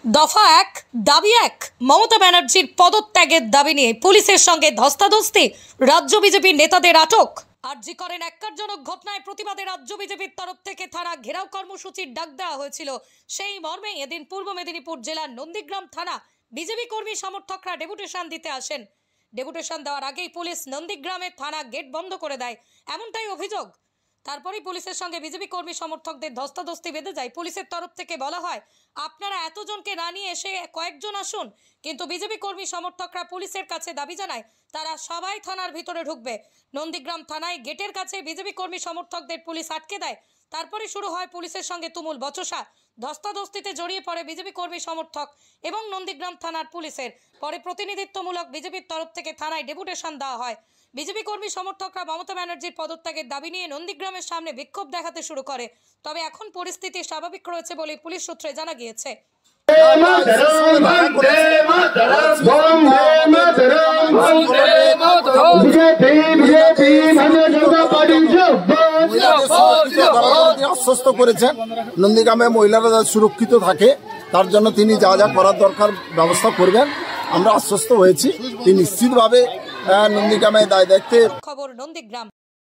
দফা এক দাবি এক মমতা ব্যানার্জির পদত্যাগের দাবি নিয়ে পুলিশের সঙ্গে ধস্তাধস্তি, রাজ্য বিজেপির নেতাদের আটক। আরজি করেন ন্যাক্কারজনক ঘটনায় প্রতিবাদে রাজ্য বিজেপির তরফ থেকে থানা ঘেরাও কর্মসূচির ডাক দেওয়া হয়েছিল। সেই মর্মে এদিন পূর্ব মেদিনীপুর জেলার নন্দীগ্রাম থানা বিজেপি কর্মী সমর্থকরা ডেপুটেশন দিতে আসেন। ডেপুটেশন দেওয়ার আগেই পুলিশ নন্দীগ্রামের থানা গেট বন্ধ করে দেয়, এমনটাই অভিযোগ। তারপরেই পুলিশের সঙ্গে বিজেপি কর্মী সমর্থকদের ধস্তাধস্তি বেঁধে যায়। পুলিশের তরফ থেকে বলা হয়, আপনারা এতজনকে না নিয়ে এসে কয়েকজন আসুন। কিন্তু বিজেপি কর্মী সমর্থকরা পুলিশের কাছে দাবি জানায় তারা সবাই থানার ভিতরে ঢুকবে। নন্দীগ্রাম থানায় গেটের কাছে বিজেপি কর্মী সমর্থকদের পুলিশ আটকে দেয়। তারপরে শুরু হয় পুলিশের সঙ্গে তুমুল বচসা। ধস্তাধস্তিতে জড়িয়ে পড়ে বিজেপি কর্মী সমর্থক এবং নন্দীগ্রাম থানার পুলিশের। পরে প্রতিনিধিত্বমূলক বিজেপির তরফ থেকে থানায় ডেপুটেশন দেওয়া হয়। বিজেপি কর্মী সমর্থকরা মমতা ব্যানার্জির পদত্যাগের দাবি নিয়ে নন্দীগ্রামের সামনে বিক্ষোভ দেখাতে শুরু করে। তবে এখন পরিস্থিতি স্বাভাবিক রয়েছে বলে পুলিশ সূত্রে জানা গিয়েছে। আশ্বস্ত করেছেন নন্দীগ্রামে মহিলারা সুরক্ষিত থাকে, তার জন্য তিনি যা যা করার দরকার ব্যবস্থা করবেন। আমরা আশ্বস্ত হয়েছি তিনি নিশ্চিতভাবে নন্দীগ্রামে দায় দায়িত্বে। খবর নন্দীগ্রাম।